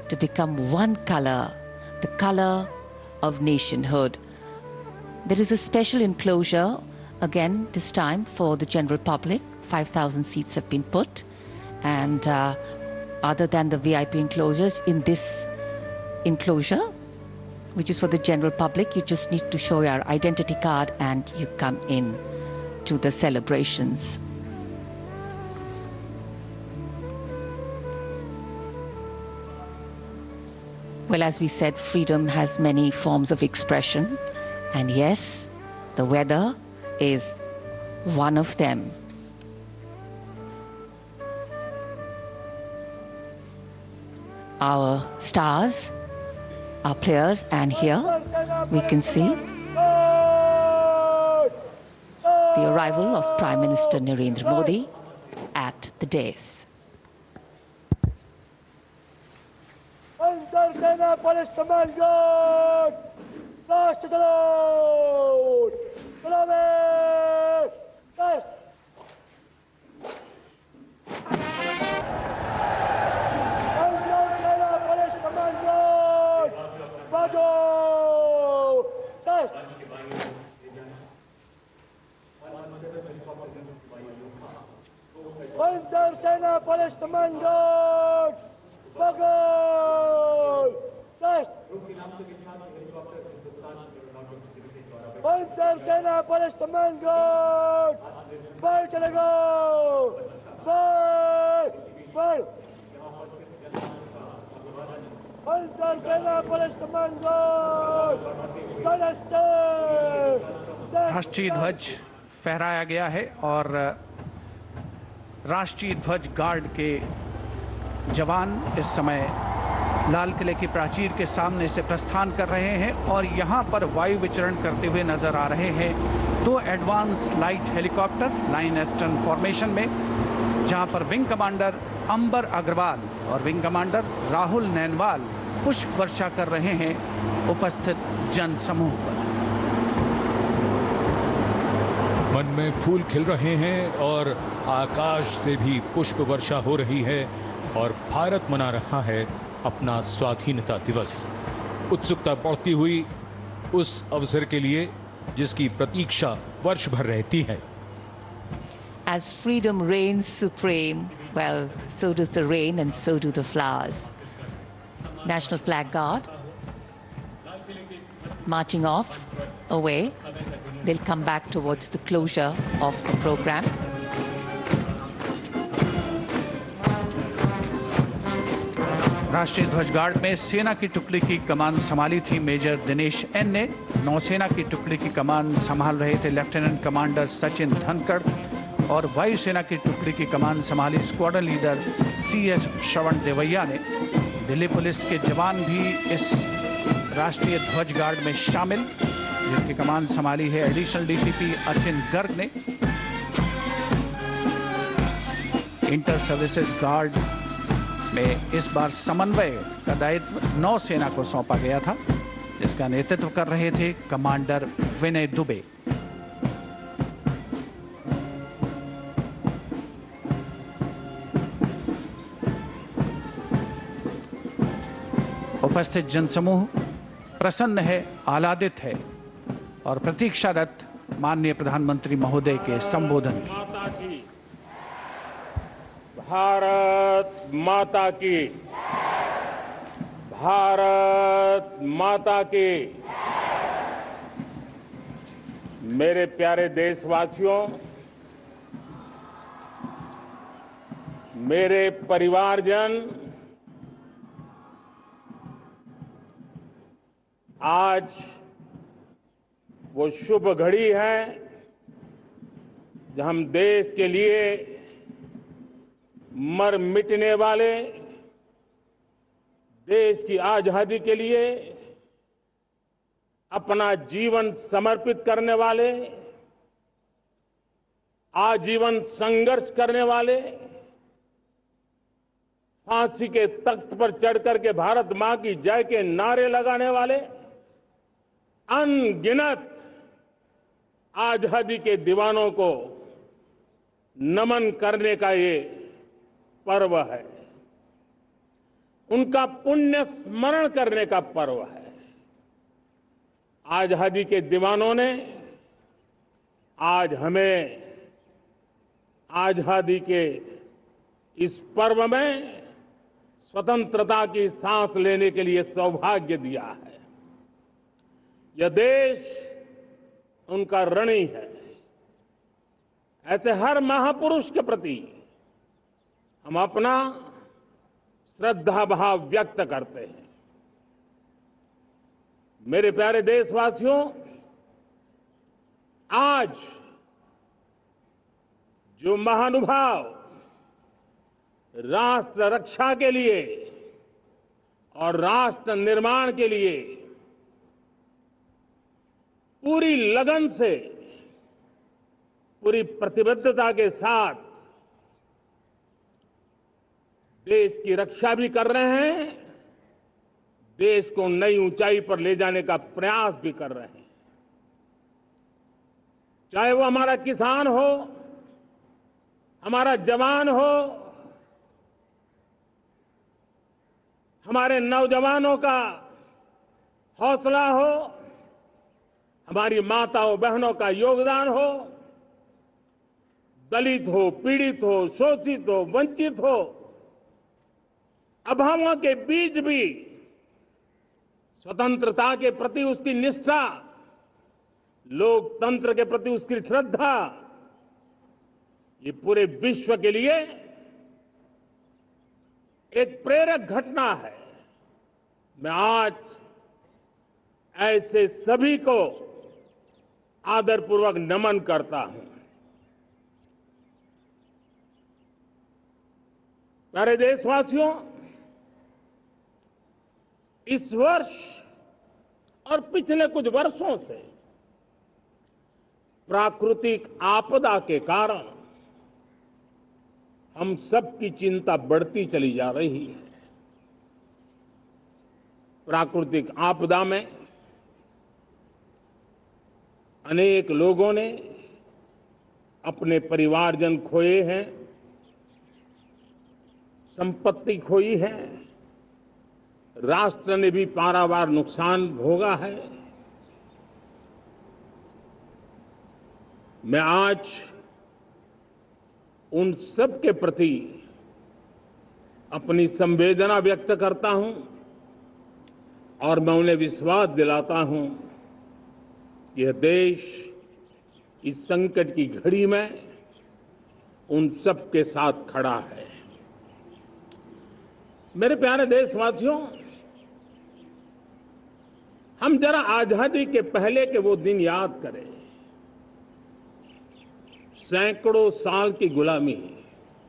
to become one color, the color of nationhood. There is a special enclosure, again this time for the general public. 5,000 seats have been put, and other than the VIP enclosures, in this enclosure, which is for the general public, you just need to show your identity card and you come in to the celebrations. Well, as we said, freedom has many forms of expression, and yes, the weather is one of them. Our stars, our players, and here we can see the arrival of Prime Minister Narendra Modi at the dais. राष्ट्रीय ध्वज फहराया गया है और राष्ट्रीय ध्वज guard के जवान इस समय लाल किले की प्राचीर के सामने से प्रस्थान कर रहे हैं और यहां पर वायु विचरण करते हुए नजर आ रहे हैं 2 advance light helicopter line astern formation में, जहां पर विंग कमांडर अंबर अग्रवाल और विंग कमांडर राहुल नैनवाल पुष्प वर्षा कर रहे हैं उपस्थित जन समूह पर। मन में फूल खिल रहे हैं और आकाश से भी पुष्प वर्षा हो रही है और भारत मना रहा है अपना स्वाधीनता दिवस। उत्सुकता बढ़ती हुई उस अवसर के लिए जिसकी प्रतीक्षा वर्ष भर रहती है। As freedom reigns supreme, well, so does the rain and so do the flowers. National Flag Guard marching off away. They'll come back towards the closure of the program. राष्ट्रीय ध्वज गार्ड में सेना की टुकड़ी की कमान संभाली थी मेजर दिनेश एन ने। नौसेना की टुकड़ी की कमान संभाल रहे थे लेफ्टिनेंट कमांडर सचिन धनखड़ और वायुसेना की टुकड़ी की कमान संभाली स्क्वाड्रन लीडर CS श्रवण देवैया ने। दिल्ली पुलिस के जवान भी इस राष्ट्रीय ध्वज गार्ड में शामिल, जिनकी कमान संभाली है एडिशनल DCP अचिन गर्ग ने। इंटर सर्विसेज गार्ड में इस बार समन्वय का दायित्व नौसेना को सौंपा गया था, जिसका नेतृत्व कर रहे थे कमांडर विनय दुबे। उपस्थित जनसमूह प्रसन्न है, आह्लादित है और प्रतीक्षारत माननीय प्रधानमंत्री महोदय के संबोधन की। भारत माता की, भारत माता की। मेरे प्यारे देशवासियों, मेरे परिवारजन, आज वो शुभ घड़ी है जब हम देश के लिए मर मिटने वाले, देश की आजादी के लिए अपना जीवन समर्पित करने वाले, आजीवन संघर्ष करने वाले, फांसी के तख्त पर चढ़कर के भारत मां की जय के नारे लगाने वाले अनगिनत आजादी के दीवानों को नमन करने का ये पर्व है। उनका पुण्य स्मरण करने का पर्व है। आजादी के दीवानों ने आज हमें आजादी के इस पर्व में स्वतंत्रता की सांस लेने के लिए सौभाग्य दिया है। यह देश उनका ऋणी है। ऐसे हर महापुरुष के प्रति हम अपना श्रद्धा भाव व्यक्त करते हैं। मेरे प्यारे देशवासियों, आज जो महानुभाव राष्ट्र रक्षा के लिए और राष्ट्र निर्माण के लिए पूरी लगन से, पूरी प्रतिबद्धता के साथ देश की रक्षा भी कर रहे हैं, देश को नई ऊंचाई पर ले जाने का प्रयास भी कर रहे हैं। चाहे वो हमारा किसान हो, हमारा जवान हो, हमारे नौजवानों का हौसला हो, हमारी माताओं बहनों का योगदान हो, दलित हो, पीड़ित हो, शोषित हो, वंचित हो, अभावों के बीच भी स्वतंत्रता के प्रति उसकी निष्ठा, लोकतंत्र के प्रति उसकी श्रद्धा, ये पूरे विश्व के लिए एक प्रेरक घटना है। मैं आज ऐसे सभी को आदरपूर्वक नमन करता हूं। प्यारे देशवासियों, इस वर्ष और पिछले कुछ वर्षों से प्राकृतिक आपदा के कारण हम सबकी चिंता बढ़ती चली जा रही है। प्राकृतिक आपदा में अनेक लोगों ने अपने परिवारजन खोए हैं, संपत्ति खोई है, राष्ट्र ने भी पारावार नुकसान भोगा है। मैं आज उन सब के प्रति अपनी संवेदना व्यक्त करता हूं और मैं उन्हें विश्वास दिलाता हूं कि यह देश इस संकट की घड़ी में उन सब के साथ खड़ा है। मेरे प्यारे देशवासियों, हम जरा आजादी के पहले के वो दिन याद करें। सैकड़ों साल की गुलामी,